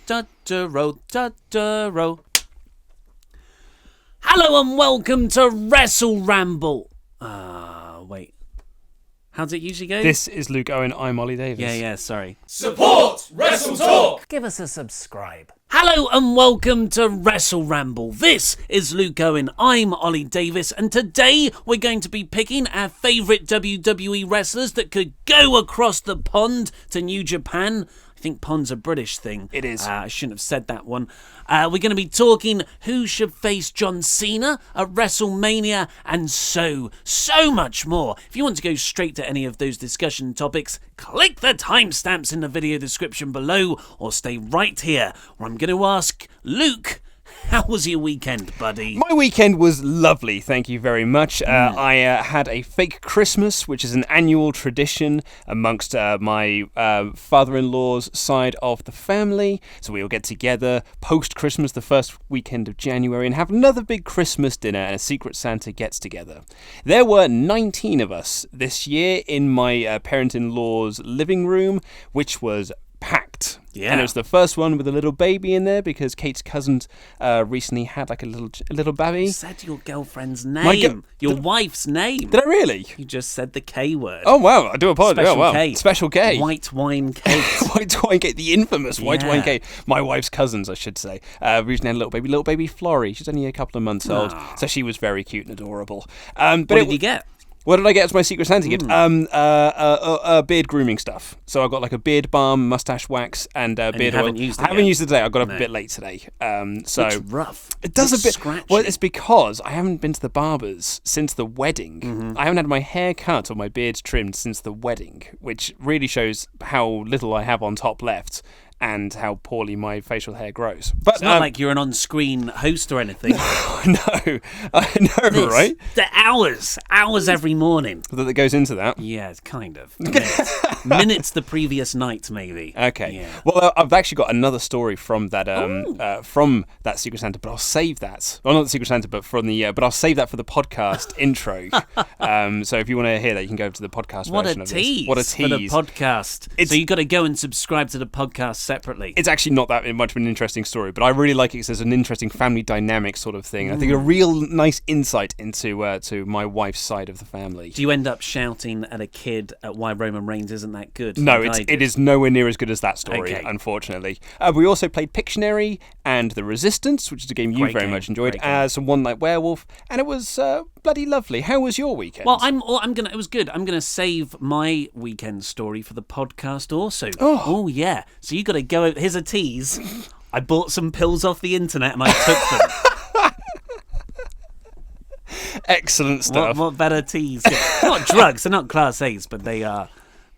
Hello and welcome to WrestleRamble. Wait. How does it usually go? This is Luke Owen, I'm Ollie Davis. Yeah, sorry. Support WrestleTalk! Give us a subscribe. Hello and welcome to WrestleRamble. This is Luke Owen, I'm Ollie Davis, and today we're going to be picking our favourite WWE wrestlers that could go across the pond to New Japan. I think pond's a British thing. It is. I shouldn't have said that one. We're going to be talking who should face John Cena at WrestleMania and so much more. If you want to go straight to any of those discussion topics, click the timestamps in the video description below or stay right here where I'm going to ask Luke, how was your weekend, buddy? My weekend was lovely, thank you very much. I had a fake Christmas, which is an annual tradition amongst my father-in-law's side of the family. So we all get together post-Christmas, the first weekend of January, and have another big Christmas dinner and a Secret Santa gets-together. There were 19 of us this year in my parent-in-law's living room, which was packed. Yeah. And it was the first one with a little baby in there because Kate's cousin recently had like a little baby. You said your girlfriend's name. Your wife's name. Did I really? You just said the K word. Oh wow, I do apologize. Special Oh wow. K. Special K. White wine cake. White wine cake, the infamous white Yeah. wine cake. My wife's cousins, I should say. Recently had a little baby Florrie. She's only a couple of months old, so she was very cute and adorable. What did you get? What did I get as my Secret Santa gift? Beard grooming stuff. So I got like a beard balm, mustache wax, and beard you oil. haven't used it I haven't yet? used it today. I got up a bit late today. So It's rough. it does It's a bit. scratchy. Well, it's because I haven't been to the barber's since the wedding. Mm-hmm. I haven't had my hair cut or my beard trimmed since the wedding, which really shows how little I have on top left and how poorly my facial hair grows. But It's not like you're an on-screen host or anything. no, I know, right? The hours every morning. That goes into that. Yeah, kind of. Minutes the previous night, maybe. Okay. Yeah. Well, I've actually got another story from that Secret Santa, but I'll save that. Well, not the Secret Santa, but but I'll save that for the podcast intro. So if you want to hear that, you can go over to the podcast version of this. What a tease for the podcast. So you got to go and subscribe to the podcast separately. It's actually not that much of an interesting story, but I really like it because there's an interesting family dynamic sort of thing. I think a real nice insight into to my wife's side of the family. Do you end up shouting at a kid at why Roman Reigns isn't that good? No, like I did? it is nowhere near as good as that story, Okay. unfortunately. We also played Pictionary and The Resistance, which is a game you Great very game, much enjoyed, great game. some One Night Werewolf, and it was bloody lovely. How was your weekend? Well, it was good. I'm gonna save my weekend story for the podcast also. Oh yeah. So you got to go. Here's a tease. I bought some pills off the internet and I took them. Excellent stuff. What better tease? Not drugs. They're not class A's, but they are.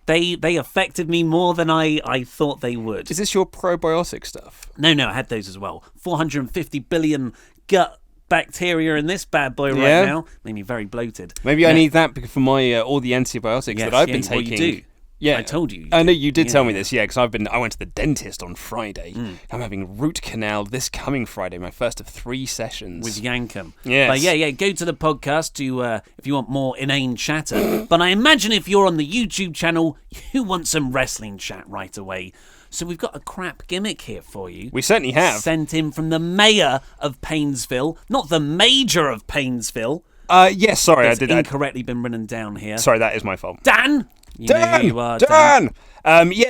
They affected me more than I thought they would. Is this your probiotic stuff? No, I had those as well. 450 billion gut bacteria in this bad boy Yeah. right now. Made me very bloated. Maybe I need that for my all the antibiotics Yes, that I've been well, taking. you do. Yeah, I told you. I know you did tell me Yeah. this. Yeah, because I went to the dentist on Friday. I'm having root canal this coming Friday, my first of 3 sessions. With Yankum. Yes. But yeah, go to the podcast to if you want more inane chatter. But I imagine if you're on the YouTube channel, you want some wrestling chat right away. So we've got a crap gimmick here for you. We certainly have. Sent in from the mayor of Painesville, not the major of Painesville. Yes, sorry, I It's did that. incorrectly been written down here. Sorry, that is my fault. Dan! You know Dan! who you are, Dan!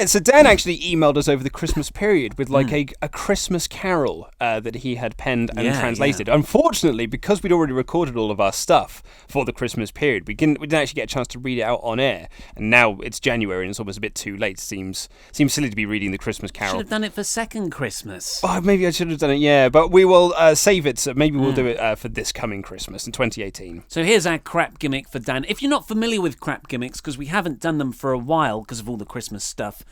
So Dan actually emailed us over the Christmas period with like a Christmas carol that he had penned and Yeah, translated. Unfortunately, because we'd already recorded all of our stuff for the Christmas period, we didn't actually get a chance to read it out on air. And now it's January and it's almost a bit too late. Seems silly to be reading the Christmas carol. Should have done it for second Christmas. Oh, maybe I should have done it, yeah. But we will save it. So maybe we'll do it for this coming Christmas in 2018. So here's our crap gimmick for Dan. If you're not familiar with crap gimmicks, because we haven't done them for a while because of all the Christmas stuff,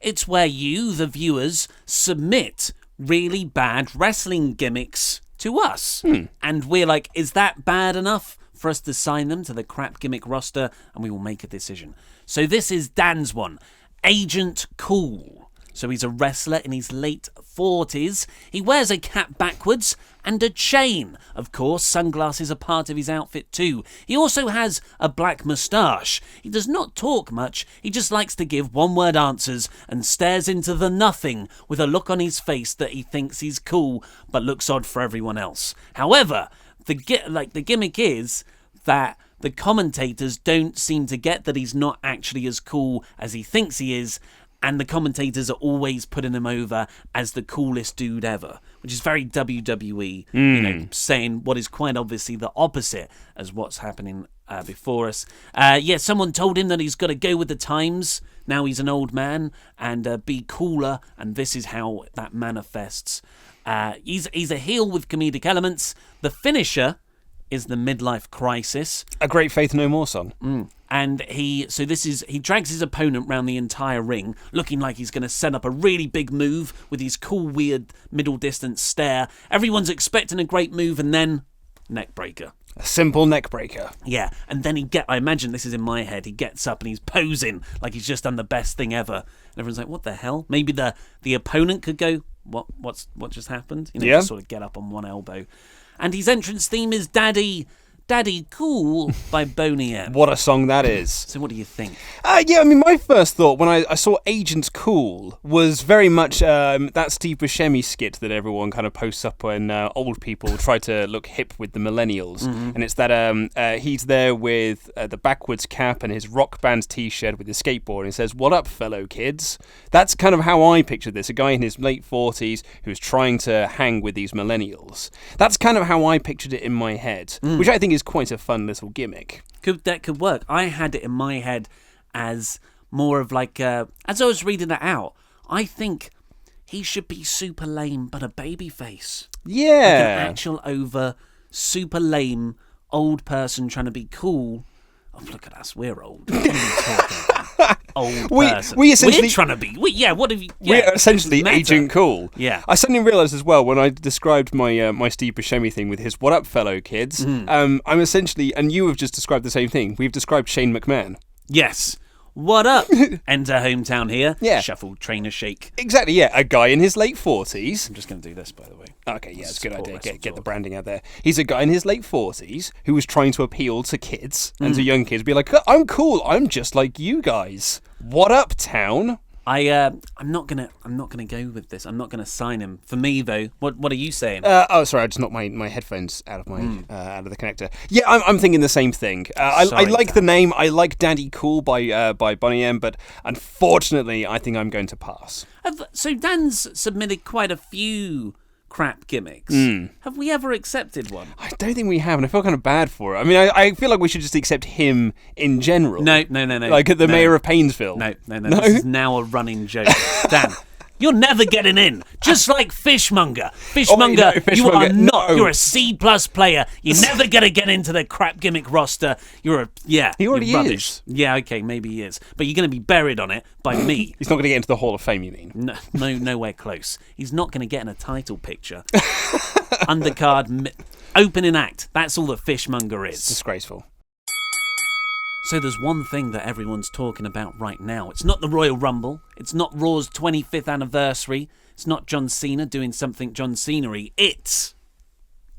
it's where you, the viewers, submit really bad wrestling gimmicks to us. And we're like, is that bad enough for us to sign them to the crap gimmick roster? And we will make a decision. So this is Dan's one. Agent Cool. So he's a wrestler in his late 40s. He wears a cap backwards and a chain. Of course, sunglasses are part of his outfit too. He also has a black moustache. He does not talk much. He just likes to give one-word answers and stares into the nothing with a look on his face that he thinks he's cool but looks odd for everyone else. However, the gimmick is that the commentators don't seem to get that he's not actually as cool as he thinks he is, and the commentators are always putting him over as the coolest dude ever, which is very WWE, saying what is quite obviously the opposite as what's happening before us. Someone told him that he's got to go with the times. Now he's an old man and be cooler, and this is how that manifests. He's a heel with comedic elements. The finisher is the midlife crisis. A Great Faith No More song. And he drags his opponent round the entire ring, looking like he's going to set up a really big move with his cool, weird, middle distance stare. Everyone's expecting a great move, and then neck breaker. A simple neck breaker. Yeah, and then I imagine this is in my head, he gets up and he's posing like he's just done the best thing ever. And everyone's like, what the hell? Maybe the opponent could go, what just happened? Just sort of get up on one elbow. And his entrance theme is Daddy Cool by Boney M. What a song that is. So what do you think? My first thought when I saw Agent Cool was very much that Steve Buscemi skit that everyone kind of posts up when old people try to look hip with the millennials. And it's that he's there with the backwards cap and his rock band t-shirt with his skateboard, and he says, "What up, fellow kids?" That's kind of how I pictured this, a guy in his late 40s who's trying to hang with these millennials. That's kind of how I pictured it in my head, which I think is quite a fun little gimmick. That could work. I had it in my head as more of like, as I was reading it out, I think he should be super lame but a baby face. Yeah. Like an actual over super lame old person trying to be cool. Oh, look at us, we're old. What are you talking about? Old person. We essentially... We're trying to be... what have you... We're essentially Agent Cool. Yeah. I suddenly realised as well, when I described my Steve Buscemi thing with his "What up, fellow kids," I'm essentially... And you have just described the same thing. We've described Shane McMahon. Yes. What up? Enter hometown here. Yeah. Shuffle, trainer, shake. Exactly, yeah. A guy in his late 40s. I'm just going to do this, by the way. Okay, yeah, it's a good idea. Get the branding out there. He's a guy in his late 40s who was trying to appeal to kids and to young kids. Be like, I'm cool. I'm just like you guys. What up, town? I'm not gonna go with this. I'm not gonna sign him. For me though, what are you saying? Sorry, I just knocked my headphones out of my out of the connector. Yeah, I'm thinking the same thing. I like Dan. the name. I like Daddy Cool by Boney M, but unfortunately, I think I'm going to pass. So Dan's submitted quite a few crap gimmicks. Have we ever accepted one? I don't think we have, and I feel kind of bad for it. I mean, I feel like we should just accept him in general. No. Like the mayor of Painesville. No. This is now a running joke. Dan, you're never getting in. Just like Fishmonger. Fishmonger, you are not. No. You're a C+ player. You're never going to get into the crap gimmick roster. He already is. Yeah, okay, maybe he is. But you're going to be buried on it by me. He's not going to get into the Hall of Fame, you mean? No, nowhere close. He's not going to get in a title picture. Undercard, opening act. That's all that Fishmonger is. It's disgraceful. So there's one thing that everyone's talking about right now. It's not the Royal Rumble. It's not Raw's 25th anniversary. It's not John Cena doing something John Cena-y. It's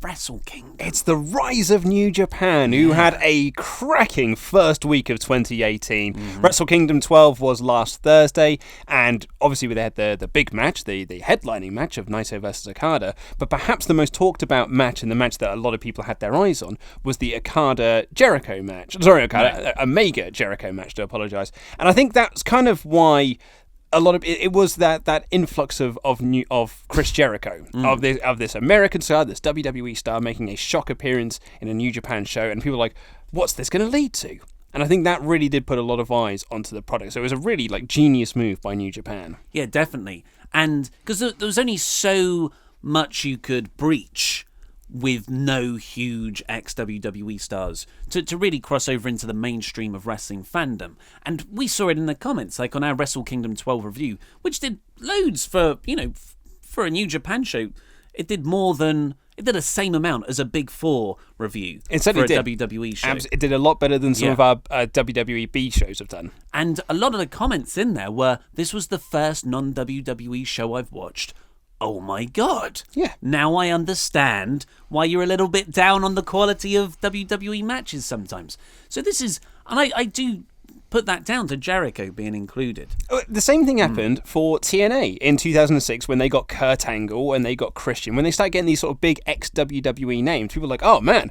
Wrestle Kingdom. It's the rise of New Japan, who had a cracking first week of 2018. Wrestle Kingdom 12 was last Thursday, and obviously they had the big match, the headlining match of Naito versus Okada, but perhaps the most talked about match, and the match that a lot of people had their eyes on, was the Okada-Jericho match. Sorry, Omega-Jericho match, to apologise. And I think that's kind of why... a lot of it was that influx of Chris Jericho, of this American star, this WWE star making a shock appearance in a New Japan show, and people were like, what's this going to lead to? And I think that really did put a lot of eyes onto the product. So it was a really genius move by New Japan. Yeah, definitely. And because there was only so much you could breach with no huge ex-WWE stars to really cross over into the mainstream of wrestling fandom. And we saw it in the comments, like on our Wrestle Kingdom 12 review, which did loads for a New Japan show. It did the same amount as a Big Four review for a WWE show. It did a lot better than some of our WWE B shows have done. And a lot of the comments in there were, this was the first non-WWE show I've watched oh my God. Yeah. Now I understand why you're a little bit down on the quality of WWE matches sometimes. So this is, and I do put that down to Jericho being included. The same thing happened for TNA in 2006 when they got Kurt Angle and they got Christian. When they started getting these sort of big ex-WWE names, people were like, oh man,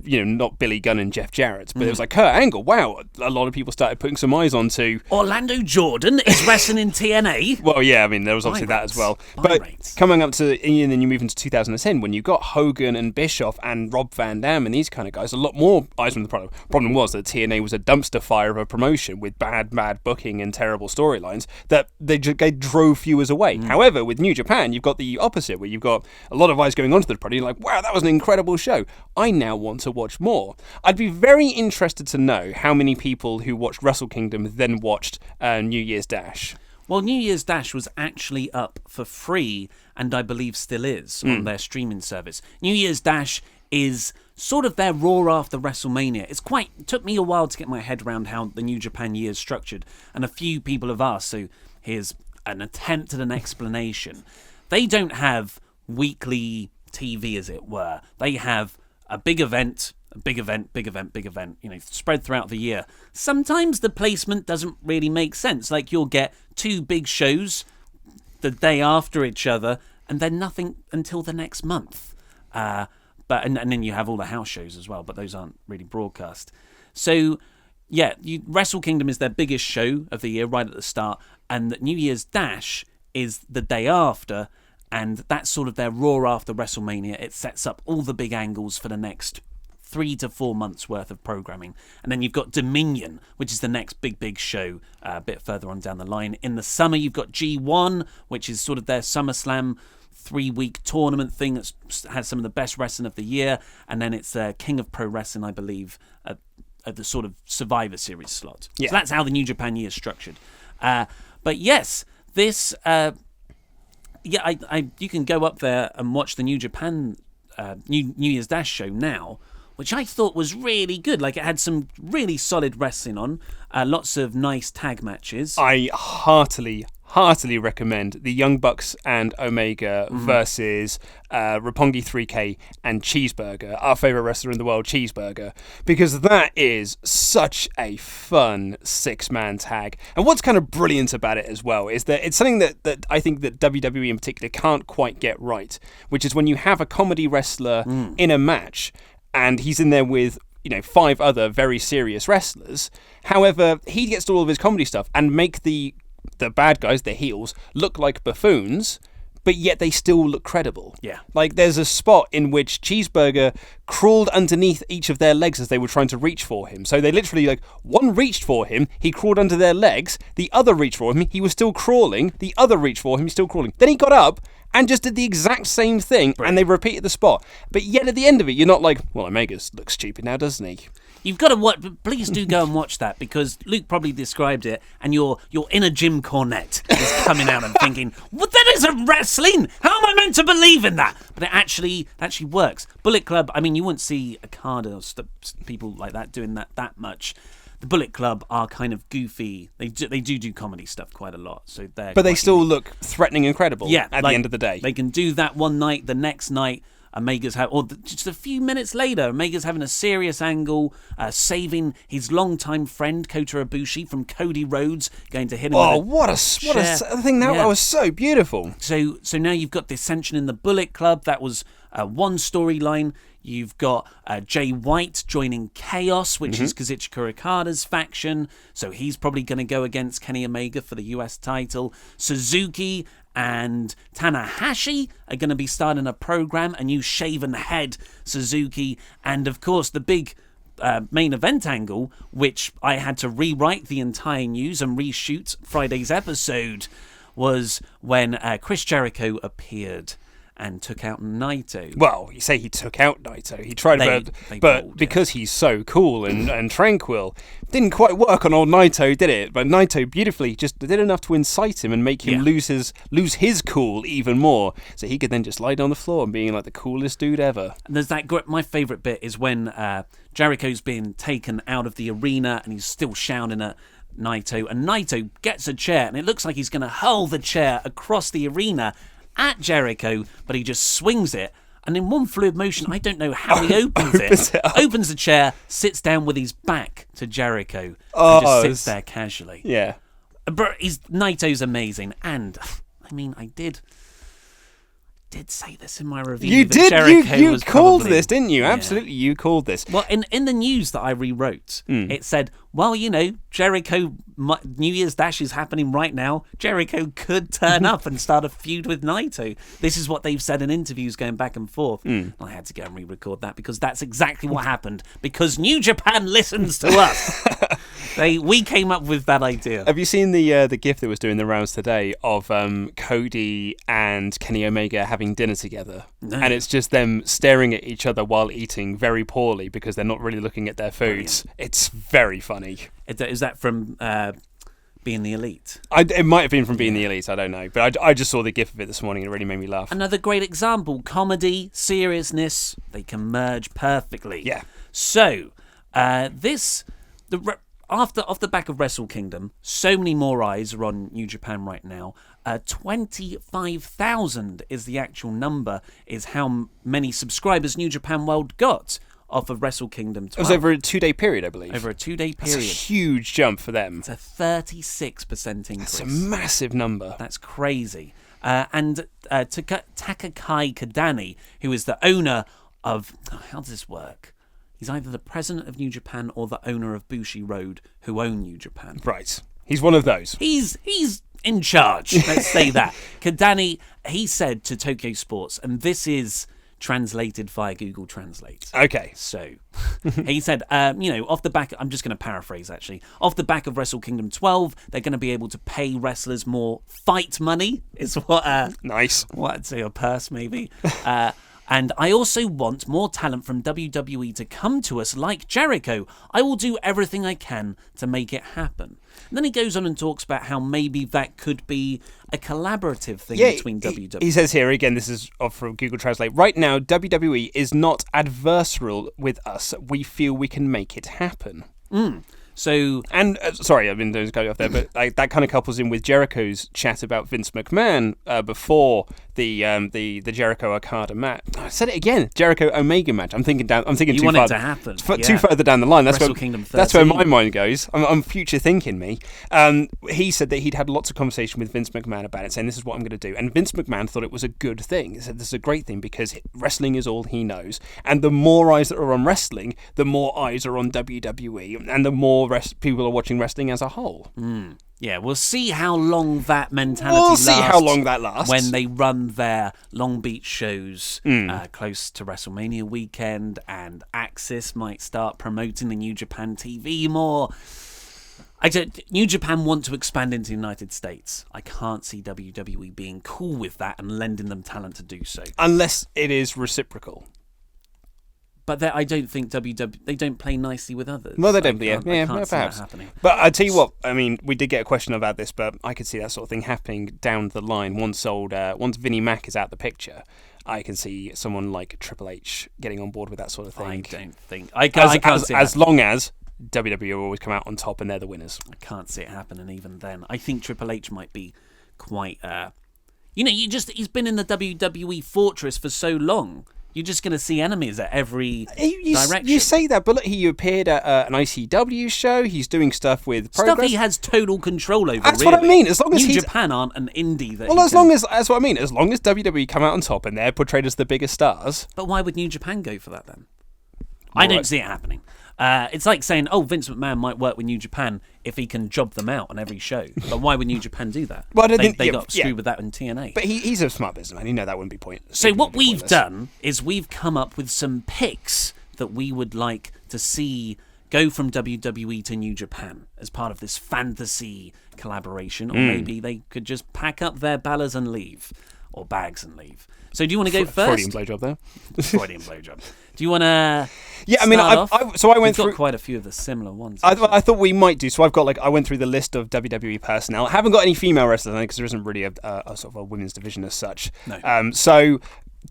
not Billy Gunn and Jeff Jarrett, but it was like Kurt Angle. Wow, a lot of people started putting some eyes onto Orlando Jordan is wrestling in TNA. Well, yeah, I mean, there was obviously that as well. But coming up to, and then you move into 2010 when you got Hogan and Bischoff and Rob Van Dam and these kind of guys, a lot more eyes on the problem. Problem was that TNA was a dumpster fire of a promotion with bad booking and terrible storylines that they drove viewers away. However, with New Japan, you've got the opposite, where you've got a lot of eyes going onto the product. You're like, wow, that was an incredible show. I now want to watch more. I'd be very interested to know how many people who watched Wrestle Kingdom then watched New Year's Dash. Well, New Year's Dash was actually up for free, and I believe still is, on their streaming service. New Year's Dash is sort of their Raw after WrestleMania. It took me a while to get my head around how the New Japan year is structured, and a few people have asked, so here's an attempt at an explanation. They don't have weekly TV, as it were. They have a big event, spread throughout the year. Sometimes the placement doesn't really make sense. Like, you'll get 2 big shows the day after each other, and then nothing until the next month. But then you have all the house shows as well, but those aren't really broadcast. So, yeah, Wrestle Kingdom is their biggest show of the year right at the start, and New Year's Dash is the day after, and that's sort of their Raw after WrestleMania. It sets up all the big angles for the next 3 to 4 months worth of programming. And then you've got Dominion, which is the next big show a bit further on down the line. In the summer, you've got G1, which is sort of their SummerSlam 3-week tournament thing that has some of the best wrestling of the year, and then it's King of Pro Wrestling, I believe, at the sort of Survivor Series slot. Yeah. So that's how the New Japan year is structured. But yes, this, you can go up there and watch the New Japan New Year's Dash show now, which I thought was really good. Like, it had some really solid wrestling on, lots of nice tag matches. I heartily recommend the Young Bucks and Omega versus Roppongi 3K and Cheeseburger, our favourite wrestler in the world, Cheeseburger, because that is such a fun 6-man tag. And what's kind of brilliant about it as well is that it's something that I think that WWE in particular can't quite get right, which is when you have a comedy wrestler in a match and he's in there with 5 other very serious wrestlers. However, he gets to all of his comedy stuff and make the bad guys, the heels, look like buffoons, but yet they still look credible. Yeah. Like, there's a spot in which Cheeseburger crawled underneath each of their legs as they were trying to reach for him. So they literally, one reached for him, he crawled under their legs, the other reached for him, he was still crawling, the other reached for him, he's still crawling. Then he got up and just did the exact same thing, and they repeated the spot. But yet at the end of it, you're not like, well, Omega's looks stupid now, doesn't he? You've got to watch. Please do go and watch that, because Luke probably described it, and your inner Jim Cornette is coming out and thinking, "What? That isn't wrestling. How am I meant to believe in that?" But it actually works. Bullet Club. I mean, you wouldn't see Okada or people like that doing that much. The Bullet Club are kind of goofy. They do comedy stuff quite a lot. So but they still look threatening and credible. Yeah, at the end of the day, they can do that one night. The next night, just a few minutes later, Omega's having a serious angle, saving his longtime friend Kota Ibushi from Cody Rhodes, going to hit him. Oh, what a thing! That was so beautiful. So now you've got dissension in the Bullet Club. That was one storyline. You've got Jay White joining Chaos, which is Kazuchika Okada's faction. So he's probably going to go against Kenny Omega for the US title. Suzuki and Tanahashi are going to be starting a program, a new shaven head Suzuki. And of course, the big main event angle, which I had to rewrite the entire news and reshoot Friday's episode, was when Chris Jericho appeared and took out Naito. Well, you say he took out Naito. He tried but because he's so cool and tranquil, didn't quite work on old Naito, did it? But Naito beautifully just did enough to incite him and make him lose his cool even more, so he could then just lie down on the floor and being like the coolest dude ever. And there's my favourite bit is when Jericho's being taken out of the arena and he's still shouting at Naito, and Naito gets a chair and it looks like he's going to hurl the chair across the arena, at Jericho, but he just swings it. And in one fluid motion, I don't know how he opens it. Opens the chair, sits down with his back to Jericho, and just sits there casually. Yeah. But Naito's amazing. And, I mean, I did say this in my review. You that did. Jericho You was called probably, this, didn't you? Yeah. Absolutely, you called this. Well, in the news that I rewrote, it said, well, Jericho, New Year's Dash is happening right now. Jericho could turn up and start a feud with Naito. This is what they've said in interviews going back and forth. I had to go and re-record that because that's exactly what happened. Because New Japan listens to us. We came up with that idea. Have you seen the GIF that was doing the rounds today of Cody and Kenny Omega having dinner together? No. And it's just them staring at each other while eating very poorly because they're not really looking at their foods. Brilliant. It's very funny. Is that from Being the Elite? It might have been from Being the Elite, I don't know. But I just saw the GIF of it this morning and it really made me laugh. Another great example. Comedy, seriousness, they can merge perfectly. Yeah. So, off the back of Wrestle Kingdom, so many more eyes are on New Japan right now. 25,000 is the actual number, is how many subscribers New Japan World got off of Wrestle Kingdom 12. It was over a 2-day period, I believe. Over a 2-day period. That's a huge jump for them. It's a 36% increase. That's a massive number. That's crazy. And Takakai Kadani, who is the owner of... how does this work? He's either the president of New Japan or the owner of Bushi Road, who own New Japan. Right. He's one of those. He's in charge, let's say that. Kadani, he said to Tokyo Sports, and this is translated via Google Translate. Okay. So, he said, off the back, I'm just going to paraphrase actually, off the back of Wrestle Kingdom 12, they're going to be able to pay wrestlers more fight money, is what... nice. What I'd say, a purse maybe. And I also want more talent from WWE to come to us like Jericho. I will do everything I can to make it happen. And then he goes on and talks about how maybe that could be a collaborative thing between WWE. He says here, again, this is off from Google Translate, right now, WWE is not adversarial with us. We feel we can make it happen. So, and sorry, I've been doing this off there, but that kind of couples in with Jericho's chat about Vince McMahon before the Jericho Okada match. I said it again, Jericho Omega match. I'm thinking you too want far. it to happen. Too further down the line. That's Wrestle Kingdom 13. That's where my mind goes. I'm future thinking me. He said that he'd had lots of conversation with Vince McMahon about it, saying this is what I'm going to do, and Vince McMahon thought it was a good thing. He said this is a great thing because wrestling is all he knows, and the more eyes that are on wrestling, the more eyes are on WWE, and the more people are watching wrestling as a whole. Yeah, we'll see how long that mentality lasts. We'll see how long that lasts. When they run their Long Beach shows close to WrestleMania weekend, and Axis might start promoting the New Japan TV more. New Japan want to expand into the United States. I can't see WWE being cool with that and lending them talent to do so. Unless it is reciprocal. But I don't think they don't play nicely with others. Well, they don't. I can't see perhaps. that happening. But I tell you what, I mean, we did get a question about this, but I could see that sort of thing happening down the line once Vinnie Mac is out the picture. I can see someone like Triple H getting on board with that sort of thing. I don't think I can't see it as long as WWE will always come out on top and they're the winners. I can't see it happening even then. I think Triple H might be quite. He's been in the WWE fortress for so long. You're just going to see enemies at every direction. You say that, but look, he appeared at an ICW show. He's doing stuff with Progress. Stuff he has total control over. That's what I mean. As long as New Japan aren't an indie. That's what I mean. As long as WWE come out on top and they're portrayed as the biggest stars. But why would New Japan go for that then? I don't see it happening. It's like saying, Vince McMahon might work with New Japan if he can job them out on every show. But why would New Japan do that? Well, they got screwed with that in TNA. But he's a smart businessman. You know that wouldn't be pointless. So what we've done is we've come up with some picks that we would like to see go from WWE to New Japan as part of this fantasy collaboration. Or maybe they could just pack up their ballas and leave. Or bags and leave. So do you want to go first? Freudian blowjob there. Freudian blowjob. Do you want to? Yeah, I mean, I went through quite a few of the similar ones. I thought we might do. So I went through the list of WWE personnel. I haven't got any female wrestlers because there isn't really a sort of a women's division as such. No. So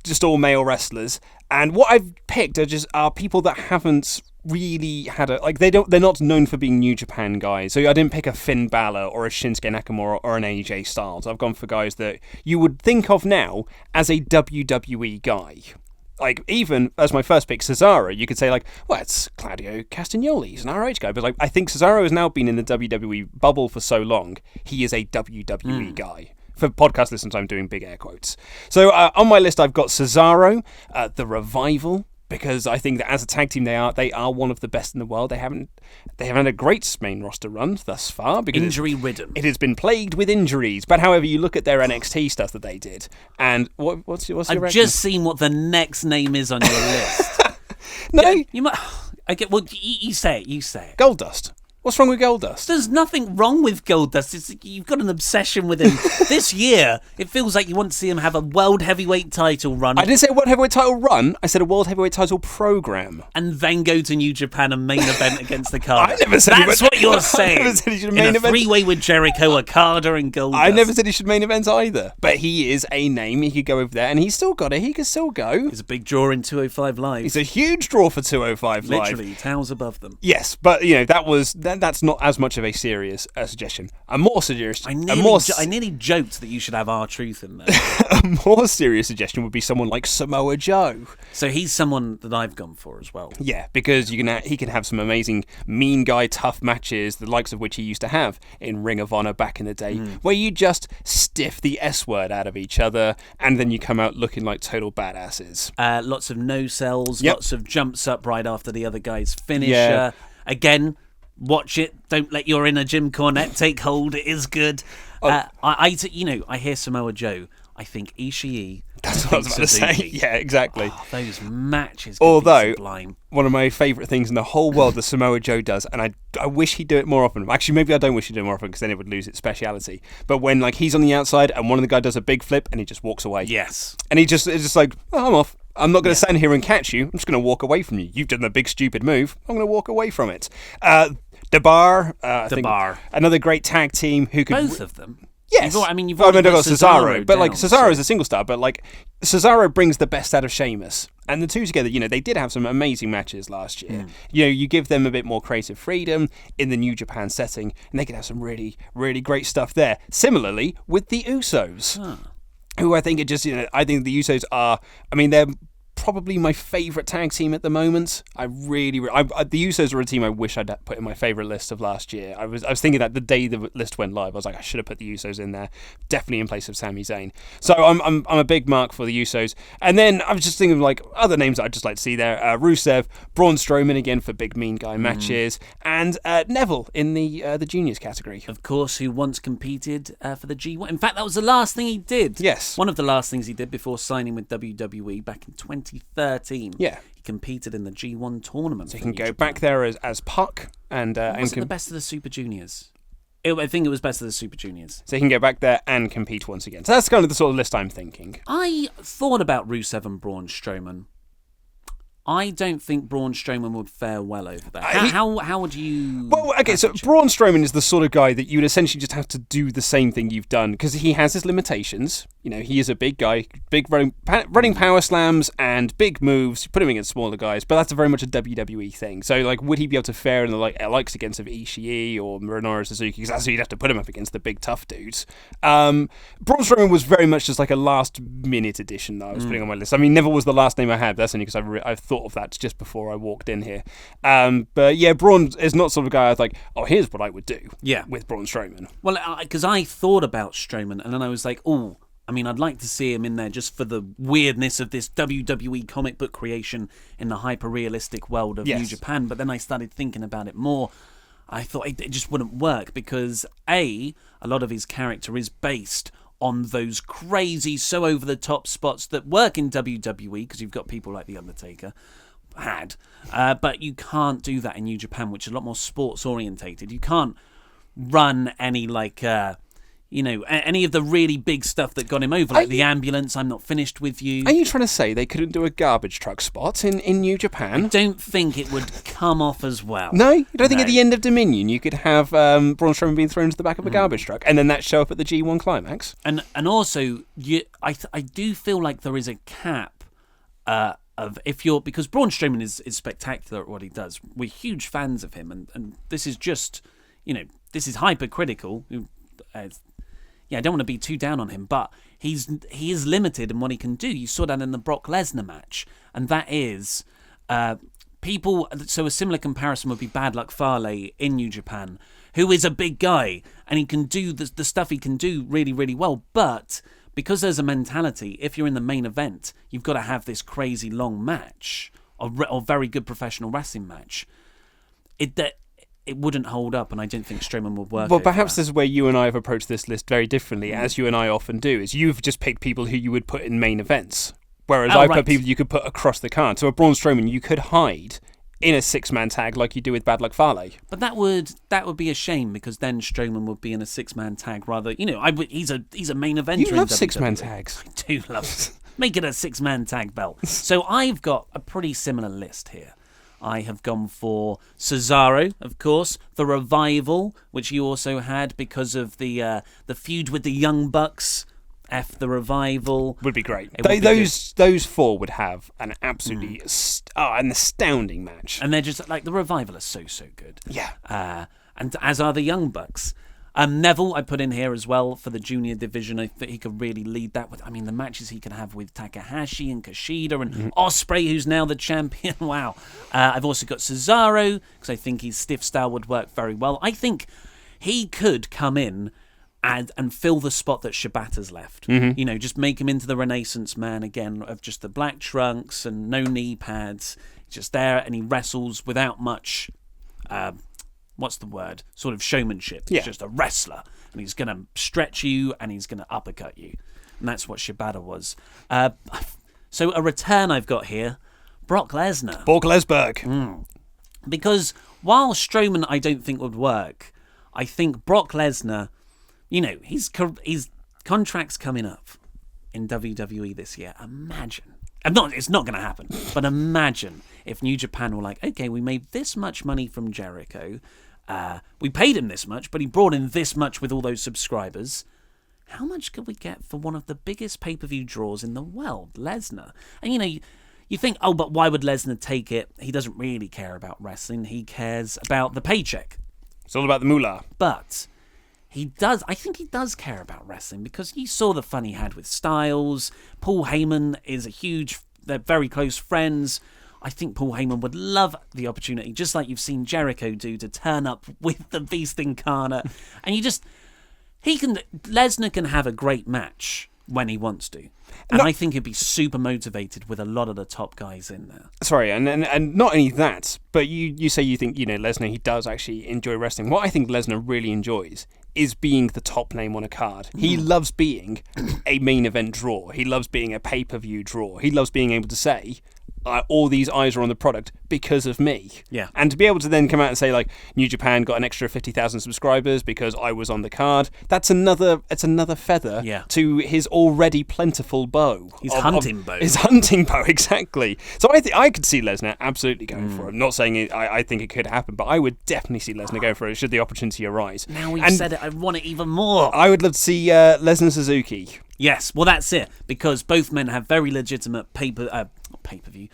just all male wrestlers. And what I've picked are people that haven't really had they're not known for being New Japan guys. So I didn't pick a Finn Balor or a Shinsuke Nakamura or an AJ Styles. I've gone for guys that you would think of now as a WWE guy. Like, even as my first pick, Cesaro, you could say, like, well, it's Claudio Castagnoli. He's an ROH guy. But, like, I think Cesaro has now been in the WWE bubble for so long, he is a WWE guy. For podcast listeners, I'm doing big air quotes. So, on my list, I've got Cesaro, The Revival, because I think that as a tag team, they are one of the best in the world. They haven't had a great main roster run thus far because injury-ridden. It has been plagued with injuries. But however, you look at their NXT stuff that they did, and what's your I've reaction? just seen what the next name is on your list. No, you might. Okay, well, you say it. You say it. Goldust. What's wrong with Goldust? There's nothing wrong with Goldust. You've got an obsession with him. This year, it feels like you want to see him have a world heavyweight title run. I didn't say a world heavyweight title run. I said a world heavyweight title program. And then go to New Japan and main event against Okada. I never said That's what you're saying. I never said he should in main a event. three-way with Jericho, Okada, and Goldust. I never said he should main event either. But he is a name. He could go over there, and he's still got it. He could still go. He's a big draw in 205 Live. He's a huge draw for 205 Live. Literally, towers above them. Yes, but that's not as much of a serious suggestion. A more serious, I nearly joked that you should have R-Truth in there. a more serious suggestion would be someone like Samoa Joe. So he's someone that I've gone for as well. Yeah, because he can have some amazing mean guy tough matches, the likes of which he used to have in Ring of Honor back in the day, where you just stiff the S word out of each other, and then you come out looking like total badasses. Lots of no sells, Yep. lots of jumps up right after the other guy's finisher. Yeah. Again, watch it. Don't let your inner Jim Cornette take hold. It is good. I hear Samoa Joe. I think Ishii. That's what I was about to say. Yeah, exactly. Oh, those matches. Although, sublime. one of my favourite things in the whole world that Samoa Joe does, and I wish he'd do it more often. Actually, maybe I don't wish he'd do it more often because then it would lose its speciality. But when he's on the outside and one of the guys does a big flip and he just walks away. Yes. And it's just like, oh, I'm off. I'm not going to stand here and catch you. I'm just going to walk away from you. You've done the big stupid move. I'm going to walk away from it. The Bar. Another great tag team who could... Both of them. Yes. You've already got Cesaro. But down, Cesaro is a single star, but Cesaro brings the best out of Sheamus. And the two together, they did have some amazing matches last year. You give them a bit more creative freedom in the New Japan setting, and they could have some really, really great stuff there. Similarly, with the Usos, who I think I think the Usos are, they're probably my favourite tag team at the moment. The Usos are a team I wish I'd put in my favourite list of last year. I was thinking that the day the list went live, I was like, I should have put the Usos in there, definitely in place of Sami Zayn. So I'm a big mark for the Usos. And then I was just thinking of other names that I'd just like to see there: Rusev, Braun Strowman again for big mean guy matches, and Neville in the juniors category. Of course, who once competed for the G1. In fact, that was the last thing he did. Yes. One of the last things he did before signing with WWE back in 2013. Yeah. He competed in the G1 tournament. So he can go back there as Puck and was it the best of the Super Juniors? I think it was best of the Super Juniors. So he can go back there and compete once again. So that's kind of the sort of list I'm thinking. I thought about Rusev and Braun Strowman. I don't think Braun Strowman would fare well over that. How would you... Well, okay, so Braun Strowman is the sort of guy that you would essentially just have to do the same thing you've done, because he has his limitations. He is a big guy, big running power slams and big moves. You put him against smaller guys, but that's very much a WWE thing. So, would he be able to fare in the likes against Ishii or Minoru Suzuki? Because that's who you'd have to put him up against, the big tough dudes. Braun Strowman was very much just a last-minute addition that I was putting on my list. Neville was the last name I had. That's only because I thought of that just before I walked in here. But yeah, Braun is not sort of a guy I was like, oh, here's what I would do with Braun Strowman. Well, because I thought about Strowman, and then I was like, I'd like to see him in there just for the weirdness of this WWE comic book creation in the hyper-realistic world of New Japan. But then I started thinking about it more. I thought it just wouldn't work because, a lot of his character is based on those crazy, so over-the-top spots that work in WWE, because you've got people like The Undertaker, but you can't do that in New Japan, which is a lot more sports-orientated. You can't run any, any of the really big stuff that got him over, like the ambulance, I'm not finished with you. Are you trying to say they couldn't do a garbage truck spot in New Japan? I don't think it would come off as well. No? You don't think at the end of Dominion you could have Braun Strowman being thrown to the back of a garbage truck and then that show up at the G1 climax? And also, I do feel like there is a cap because Braun Strowman is spectacular at what he does. We're huge fans of him, and this is just, this is hypercritical. I don't want to be too down on him, but he is limited in what he can do. You saw that in the Brock Lesnar match, and that is people. So a similar comparison would be Bad Luck Fale in New Japan, who is a big guy and he can do the stuff he can do really, really well, but because there's a mentality, if you're in the main event, you've got to have this crazy long match, or very good professional wrestling match. It wouldn't hold up, and I don't think Strowman would work. Well, perhaps this is where you and I have approached this list very differently, as you and I often do, is you've just picked people who you would put in main events, whereas I put people you could put across the card. So a Braun Strowman you could hide in a 6-man tag like you do with Bad Luck Fale. But that would be a shame, because then Strowman would be in a 6-man tag rather. He's a main eventer. You love in 6-man WWE. tags. I do love it. Make it a 6-man tag belt. So I've got a pretty similar list here. I have gone for Cesaro, of course, the Revival, which you also had because of the feud with the Young Bucks. The Revival would be great. Those 4 would have an absolutely an astounding match, and they're just like the Revival are so good. Yeah, and as are the Young Bucks. Neville I put in here as well for the junior division. I think he could really lead that with. The matches he can have with Takahashi and Kushida and Ospreay, who's now the champion. Wow. I've also got Cesaro because I think his stiff style would work very well. I think he could come in and fill the spot that Shibata's left. Just make him into the Renaissance man again, of just the black trunks and no knee pads. He's just there and he wrestles without much, what's the word? Sort of showmanship. Yeah. He's just a wrestler, and he's going to stretch you and he's going to uppercut you. And that's what Shibata was. So a return I've got here, Brock Lesnar. Borg Lesberg. Because while Strowman I don't think would work, I think Brock Lesnar, his contract's coming up in WWE this year. Imagine. It's not going to happen, but imagine if New Japan were like, okay, we made this much money from Jericho. We paid him this much, but he brought in this much with all those subscribers. How much could we get for one of the biggest pay-per-view draws in the world, Lesnar? And, you think, but why would Lesnar take it? He doesn't really care about wrestling. He cares about the paycheck. It's all about the moolah. But I think he does care about wrestling, because you saw the fun he had with Styles. Paul Heyman they're very close friends. I think Paul Heyman would love the opportunity, just like you've seen Jericho do, to turn up with the Beast Incarnate. And Lesnar can have a great match when he wants to. And I think he'd be super motivated with a lot of the top guys in there. Sorry, and not only that, but you say you think, Lesnar, he does actually enjoy wrestling. What I think Lesnar really enjoys is being the top name on a card. He loves being a main event draw. He loves being a pay-per-view draw. He loves being able to say, all these eyes are on the product because of me. Yeah. And to be able to then come out and say, like, New Japan got an extra 50,000 subscribers because I was on the card, it's another feather to his already plentiful bow. His hunting bow. His hunting bow, exactly. So I could see Lesnar absolutely going for it. I'm not saying I think it could happen, but I would definitely see Lesnar go for it should the opportunity arise. Now we've said it, I want it even more. I would love to see Lesnar Suzuki. Yes, well, that's it, because both men have very legitimate pay-per-view,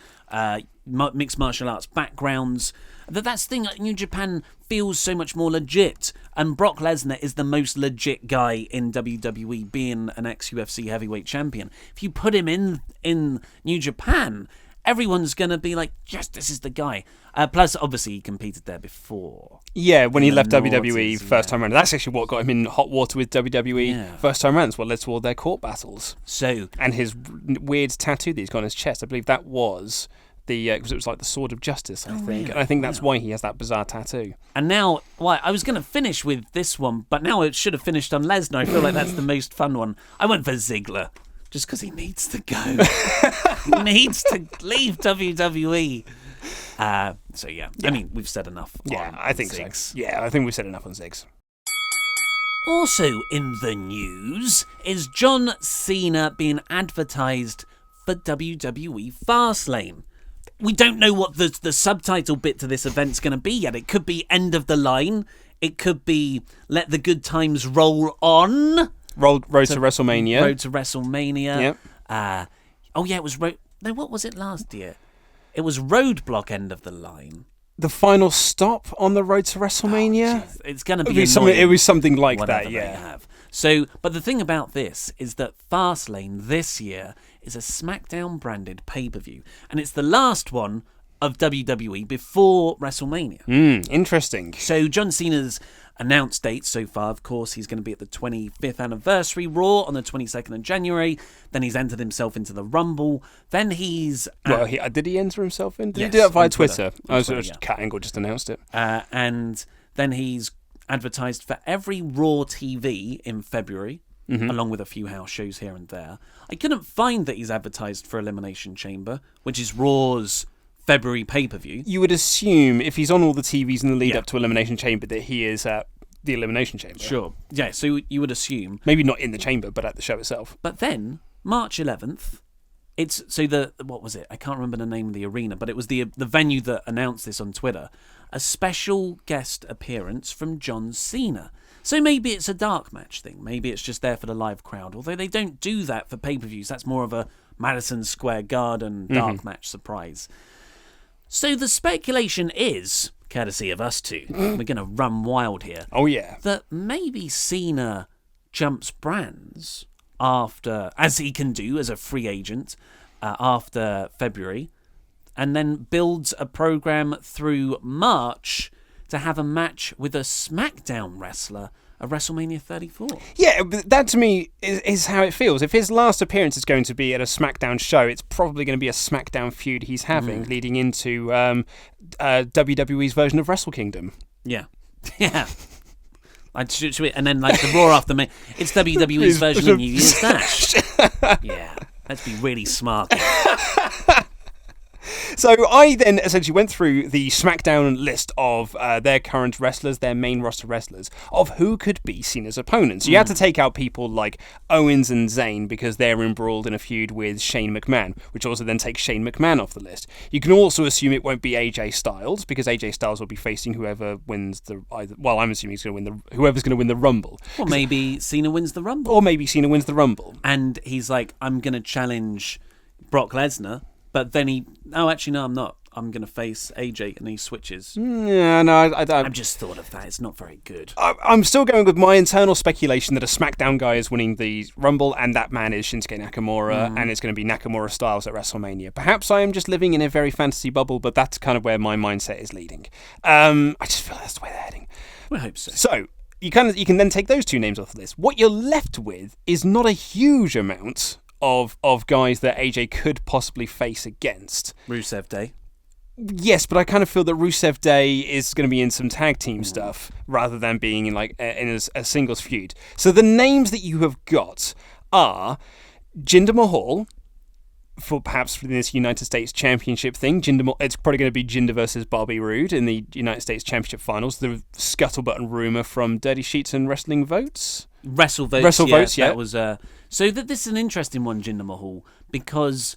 mixed martial arts backgrounds. That's the thing, like, New Japan feels so much more legit, and Brock Lesnar is the most legit guy in WWE, being an ex-UFC heavyweight champion. If you put him in New Japan, everyone's going to be like, yes, this is the guy. Plus, obviously, he competed there before. Yeah, when he left WWE first time around. That's actually what got him in hot water with WWE first time around. That's what led to all their court battles. And his weird tattoo that he's got on his chest, I believe that was because it was like the Sword of Justice, I think. Really? And I think that's why he has that bizarre tattoo. And now, I was going to finish with this one, but now it should have finished on Lesnar. I feel like that's the most fun one. I went for Ziggler, just because he needs to go. He needs to leave WWE. So yeah, I mean, we've said enough. I think Ziggs. so. Yeah, I think we've said enough on Ziggs. Also in the news is John Cena being advertised for WWE Fastlane. We don't know what the subtitle bit to this event's going to be yet. It could be End of the Line. It could be Let the Good Times Roll On. Road to WrestleMania. Road to WrestleMania. Yep. It was No, what was it last year? It was Roadblock End of the Line. The final stop on the road to WrestleMania? Oh, it's going to be it was something like whatever that, they yeah. have. So, but the thing about this is that Fastlane this year is a SmackDown branded pay-per-view, and it's the last one of WWE before WrestleMania. Interesting. So John Cena's announced dates so far, of course, he's going to be at the 25th anniversary Raw on the 22nd of January. Then he's entered himself into the Rumble. Then he's... Well, did he enter himself in? Did Yes, he do that via on Twitter? Twitter, Cat Angle just announced it. and then he's advertised for every Raw TV in February, along with a few house shows here and there. I couldn't find that he's advertised for Elimination Chamber, which is Raw's February pay-per-view. You would assume, if he's on all the TVs in the lead Yeah. up to Elimination Chamber, that he is at the Elimination Chamber. Sure. Yeah, so you would assume. Maybe not in the chamber, but at the show itself. But then, March 11th, what was it? I can't remember the name of the arena, but it was the venue that announced this on Twitter. A special guest appearance from John Cena. So maybe it's a dark match thing. Maybe it's just there for the live crowd. Although they don't do that for pay-per-views. That's more of a Madison Square Garden dark match surprise. So the speculation is, courtesy of us two, we're going to run wild here, Oh, yeah. that maybe Cena jumps brands after, as he can do as a free agent, after February, and then builds a program through March to have a match with a SmackDown wrestler at WrestleMania 34. Yeah, but that to me is how it feels. If his last appearance is going to be at a SmackDown show, it's probably going to be a SmackDown feud he's having leading into WWE's version of Wrestle Kingdom. Yeah. Yeah. And then like the Raw after me, it's WWE's version of New Year's Dash. Yeah. Let's be really smart. So I then essentially went through the SmackDown list of their current wrestlers, their main roster wrestlers, of who could be Cena's opponents. You had to take out people like Owens and Zayn because they're embroiled in a feud with Shane McMahon, which also then takes Shane McMahon off the list. You can also assume it won't be AJ Styles because AJ Styles will be facing whoever wins I'm assuming he's going to win whoever's going to win the Rumble. Or maybe Cena wins the Rumble. Or maybe Cena wins the Rumble. And he's like, I'm going to challenge Brock Lesnar. But then I'm not. I'm going to face AJ, and he switches. Yeah, no, I've just thought of that. It's not very good. I'm still going with my internal speculation that a SmackDown guy is winning the Rumble, and that man is Shinsuke Nakamura, and it's going to be Nakamura Styles at WrestleMania. Perhaps I am just living in a very fantasy bubble, but that's kind of where my mindset is leading. I just feel that's the way they're heading. We hope so. So you can then take those two names off the list. What you're left with is not a huge amount of guys that AJ could possibly face against. Rusev Day. Yes, but I kind of feel that Rusev Day is going to be in some tag team stuff rather than being in a singles feud. So the names that you have got are Jinder Mahal for this United States Championship thing. It's probably going to be Jinder versus Bobby Roode in the United States Championship Finals. The scuttlebutt rumor from Dirty Sheets and Wrestling Votes. WrestleVotes, yeah. That was so this is an interesting one, Jinder Mahal, because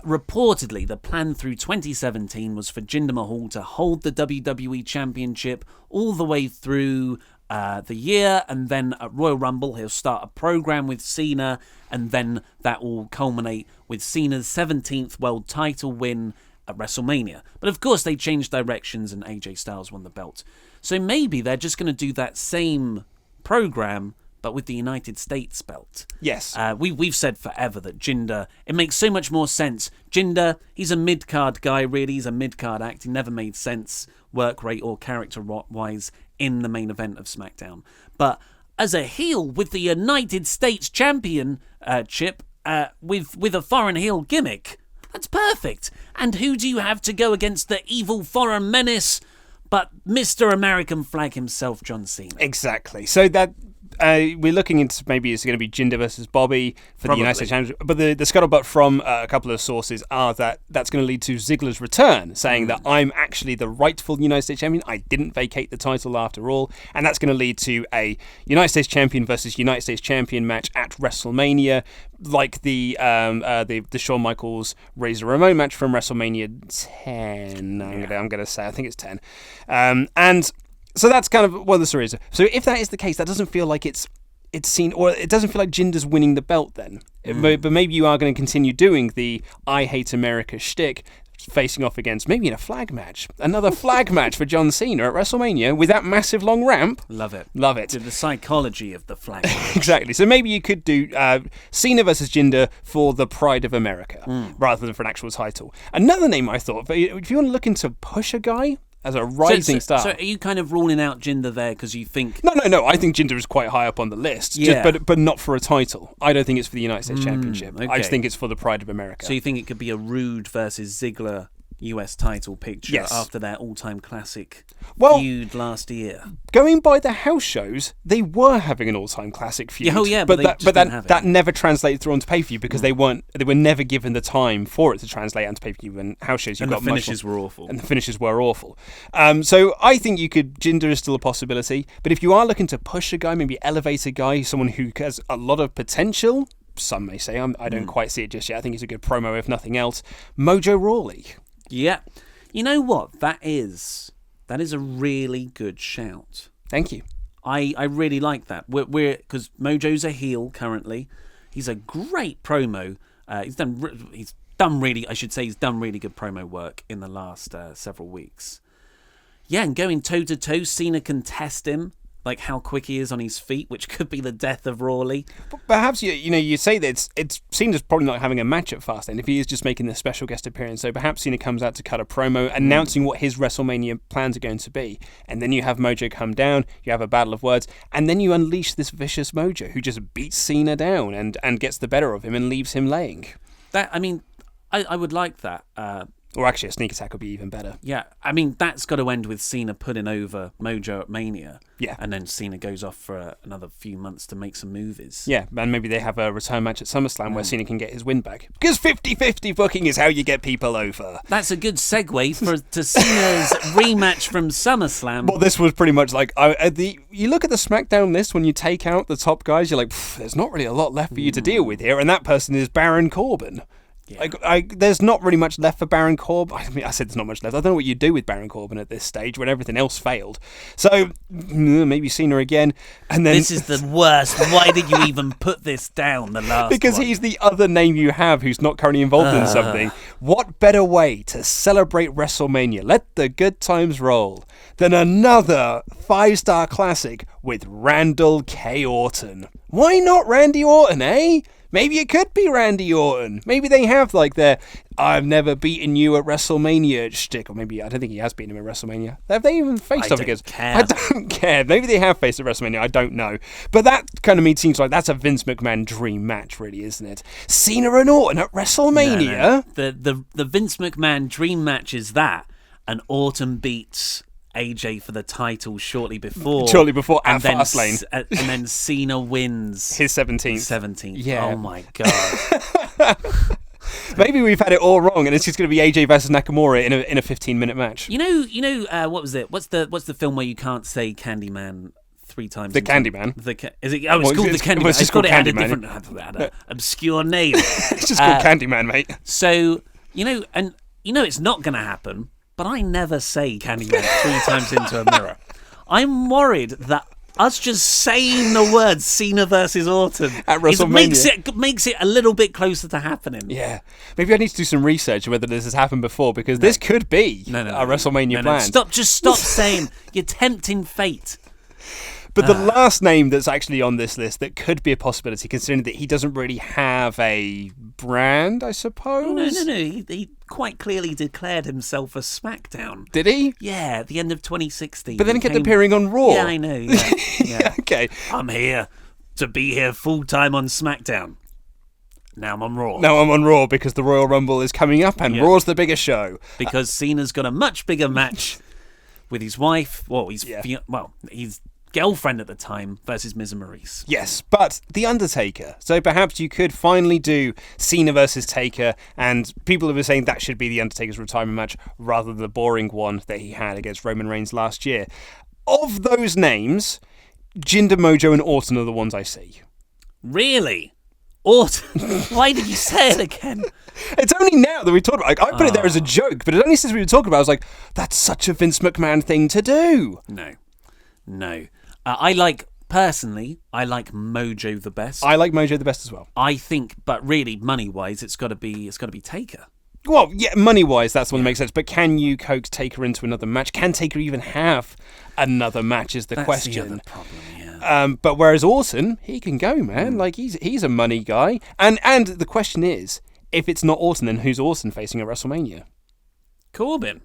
reportedly the plan through 2017 was for Jinder Mahal to hold the WWE Championship all the way through the year, and then at Royal Rumble he'll start a program with Cena, and then that will culminate with Cena's 17th world title win at WrestleMania. But of course they changed directions and AJ Styles won the belt. So maybe they're just going to do that same program but with the United States belt. Yes. We've said forever that Jinder, it makes so much more sense. Jinder, he's a mid-card guy, really. He's a mid-card act. He never made sense work rate or character-wise in the main event of SmackDown. But as a heel with the United States Championship, with a foreign heel gimmick, that's perfect. And who do you have to go against the evil foreign menace but Mr. American Flag himself, John Cena? Exactly. So that we're looking into maybe it's going to be Jinder versus Bobby for the United States Championship. But the scuttlebutt from a couple of sources are that that's going to lead to Ziggler's return, saying that I'm actually the rightful United States champion. I didn't vacate the title after all. And that's going to lead to a United States champion versus United States champion match at WrestleMania, like the Shawn Michaels Razor Ramon match from WrestleMania 10. I'm going to say, I think it's 10. And so that's kind of what the story is. So if that is the case, that doesn't feel like it's it's seen, or it doesn't feel like Jinder's winning the belt then. But maybe you are going to continue doing the I Hate America shtick, facing off against maybe in a flag match. Another flag match for John Cena at WrestleMania with that massive long ramp. Love it. Love it. The psychology of the flag match. Exactly. So maybe you could do Cena versus Jinder for the Pride of America rather than for an actual title. Another name I thought, if you want to look into push a guy as a rising star. So are you kind of ruling out Jinder there because you think... No. I think Jinder is quite high up on the list, but not for a title. I don't think it's for the United States Championship. Okay. I just think it's for the Pride of America. So you think it could be a Rude versus Ziggler US title picture after their all-time classic feud last year? Going by the house shows, they were having an all-time classic feud. But that never translated through onto pay-per-view because they were never given the time for it to translate onto pay-per-view. And house shows, the finishes were awful. And the finishes were awful. So I think Jinder is still a possibility. But if you are looking to push a guy, maybe elevate a guy, someone who has a lot of potential, some may say, I don't quite see it just yet. I think he's a good promo if nothing else. Mojo Rawley. Yeah. You know what? That is a really good shout. Thank you. I really like that. We're because Mojo's a heel currently. He's a great promo. He's done really good promo work in the last several weeks. Yeah, and going toe to toe, Cena can test him, like how quick he is on his feet, which could be the death of Rawley. Perhaps you say that it's Cena's probably not having a match at Fastlane if he is just making this special guest appearance. So perhaps Cena comes out to cut a promo announcing what his WrestleMania plans are going to be, and then you have Mojo come down, you have a battle of words, and then you unleash this vicious Mojo who just beats Cena down and gets the better of him and leaves him laying. I would like that. Or actually, a sneak attack would be even better. Yeah, I mean, that's got to end with Cena putting over Mojo at Mania. Yeah. And then Cena goes off for another few months to make some movies. Yeah, and maybe they have a return match at SummerSlam where Cena can get his win back. Because 50-50 booking is how you get people over. That's a good segue to Cena's rematch from SummerSlam. Well, this was pretty much like... you look at the SmackDown list, when you take out the top guys, you're like, there's not really a lot left for you to deal with here, and that person is Baron Corbin. Yeah. There's not really much left for Baron Corbin. I mean, I said there's not much left. I don't know what you do with Baron Corbin at this stage when everything else failed. So maybe Cena again, and then this is the worst. Why did you even put this down? The last because one? He's the other name you have who's not currently involved in something. What better way to celebrate WrestleMania? Let the good times roll than another 5-star classic with Randall K. Orton. Why not Randy Orton, eh? Maybe it could be Randy Orton. Maybe they have like their I've never beaten you at WrestleMania shtick. Or maybe, I don't think he has beaten him at WrestleMania. Have they even faced off against? I don't care. Maybe they have faced at WrestleMania. I don't know. But that kind of seems like that's a Vince McMahon dream match, really, isn't it? Cena and Orton at WrestleMania. No. The Vince McMahon dream match is that, and Orton beats AJ for the title shortly before at Fastlane. And then Cena wins his 17th. Yeah. Oh my god. Maybe we've had it all wrong, and it's just going to be AJ versus Nakamura in a 15-minute match. You know, what was it? What's the film where you can't say Candyman 3 times? The Candyman. Is it? Oh, it's called the Candyman. It's just called Candyman. Had an obscure name. It's just called Candyman, mate. So it's not going to happen. But I never say Candyman 3 times into a mirror. I'm worried that us just saying the words Cena versus Orton at WrestleMania makes it a little bit closer to happening. Yeah. Maybe I need to do some research on whether this has happened before, because this could be a WrestleMania plan. Stop saying you're tempting fate. But the last name that's actually on this list that could be a possibility, considering that he doesn't really have a brand, I suppose? No. He quite clearly declared himself a SmackDown. Did he? Yeah, at the end of 2016. But then he kept appearing on Raw. Yeah, I know. Yeah. Okay. I'm here to be here full-time on SmackDown. Now I'm on Raw. Because the Royal Rumble is coming up and Raw's the bigger show. Because Cena's got a much bigger match with his wife. Well, his girlfriend at the time versus Miz and Maurice. Yes, but The Undertaker. So perhaps you could finally do Cena versus Taker, and people have been saying that should be The Undertaker's retirement match rather than the boring one that he had against Roman Reigns last year. Of those names, Jinder, Mojo and Orton are the ones I see. Really? Orton? Why did you say it again? It's only now that we talked about it. I put it there as a joke, but only since we were talking about it, I was like, that's such a Vince McMahon thing to do. No. I like personally, I like Mojo the best. I like Mojo the best as well. I think, but really, money-wise, it's got to be Taker. Well, yeah, money-wise, that's the one that makes sense. But can you coax Taker into another match? Can Taker even have another match is the question. That's the other problem, yeah. But whereas Orton, he can go, man. Like, he's a money guy. And the question is, if it's not Orton, then who's Orton facing at WrestleMania? Corbin.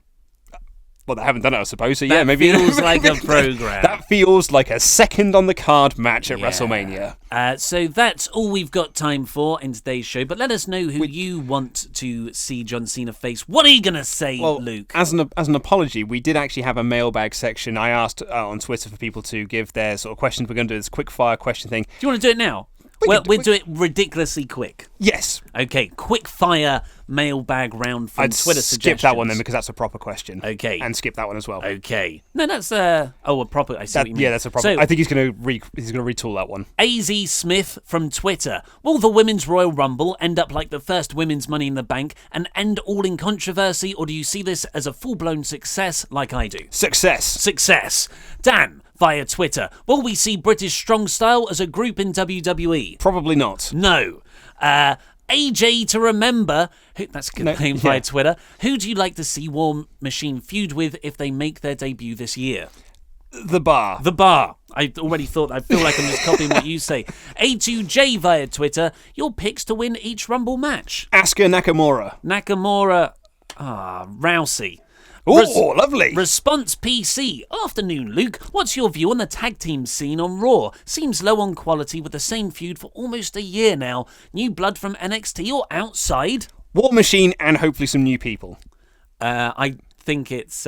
Well, they haven't done it, I suppose. So, yeah, That maybe feels like a program. That feels like a second on the card match at WrestleMania. So that's all we've got time for in today's show. But let us know who you want to see John Cena face. What are you going to say, Luke? As an apology, we did actually have a mailbag section. I asked on Twitter for people to give their sort of questions. We're going to do this quick fire question thing. Do you want to do it now? We'll do it ridiculously quick. Yes. Okay, quick fire mailbag round from I'd Twitter skip that one then because that's a proper question. Okay. And skip that one as well. Okay. No, that's a proper. I see what you mean. Yeah, that's a proper. So, I think he's going to retool that one. AZ Smith from Twitter. Will the Women's Royal Rumble end up like the first Women's Money in the Bank and end all in controversy, or do you see this as a full-blown success like I do? Success. Dan, via Twitter. Will we see British Strong Style as a group in WWE? Probably not. No. AJ to remember. That's a good name via Twitter. Who do you like to see War Machine feud with if they make their debut this year? The Bar. I already thought. I feel like I'm just copying what you say. A2J via Twitter. Your picks to win each Rumble match. Asuka Nakamura. Rousey. Oh, lovely. Response PC. Afternoon, Luke. What's your view on the tag team scene on Raw? Seems low on quality with the same feud for almost a year now. New blood from NXT or outside? War Machine and hopefully some new people. I think it's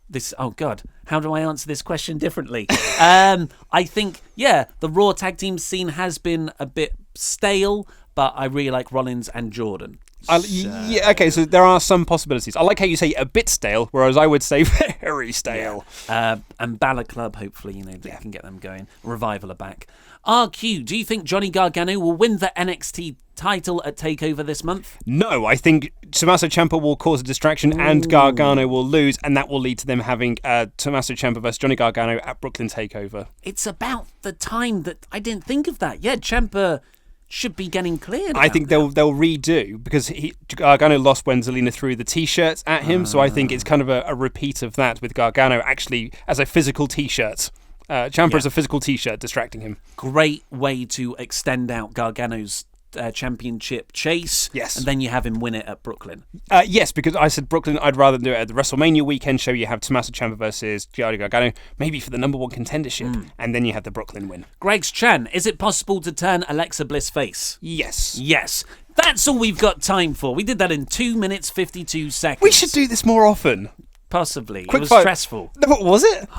this. Oh God, how do I answer this question differently? I think the Raw tag team scene has been a bit stale, but I really like Rollins and Jordan. So there are some possibilities. I like how you say a bit stale, whereas I would say very stale. And Balor Club, hopefully, they can get them going. Revival are back. RQ, do you think Johnny Gargano will win the NXT title at TakeOver this month? No, I think Tommaso Ciampa will cause a distraction and Gargano will lose, and that will lead to them having Tommaso Ciampa versus Johnny Gargano at Brooklyn TakeOver. It's about the time that I didn't think of that. Yeah, Ciampa should be getting cleared. I think they'll redo because Gargano lost when Zelina threw the T-shirts at him, so I think it's kind of a repeat of that with Gargano actually as a physical T-shirt. Ciampa as a physical T-shirt distracting him. Great way to extend out Gargano's championship chase. Yes. And then you have him win it at Brooklyn. Yes, because I said Brooklyn, I'd rather do it at the WrestleMania weekend show. You have Tommaso Ciampa versus Johnny Gargano, maybe for the number one contendership, and then you have the Brooklyn win. Greg's Chan, is it possible to turn Alexa Bliss face? Yes. That's all we've got time for. We did that in 2 minutes 52 seconds. We should do this more often. Possibly. Quick it was fire. Stressful. What was it?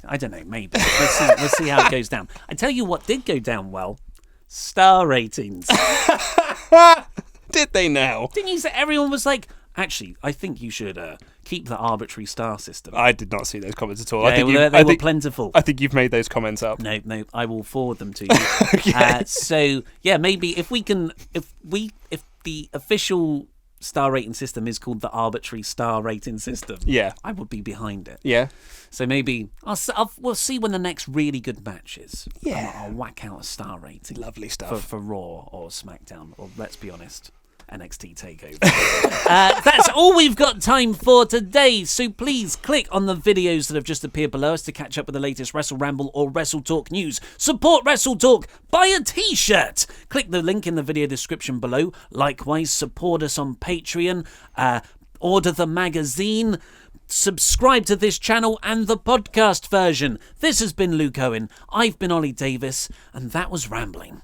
I don't know, maybe. We'll see how it goes down. I tell you what did go down well. Star ratings. Did they now? Didn't you say everyone was like, actually, I think you should keep the arbitrary star system? I did not see those comments at all. Yeah, they were plentiful. I think you've made those comments up. No, I will forward them to you. Okay. Maybe if the official star rating system is called the arbitrary star rating system, I would be behind it. Yeah. So maybe we'll see when the next really good match is. Yeah. I'll whack out a star rating. Lovely stuff. For Raw or SmackDown, or let's be honest, NXT TakeOver. That's all we've got time for today, so please click on the videos that have just appeared below us to catch up with the latest WrestleRamble or WrestleTalk news. Support WrestleTalk, buy a t-shirt. Click the link in the video description below. Likewise, support us on Patreon, order the magazine, subscribe to this channel and the podcast version. This has been Luke Owen, I've been Ollie Davis, and that was Rambling.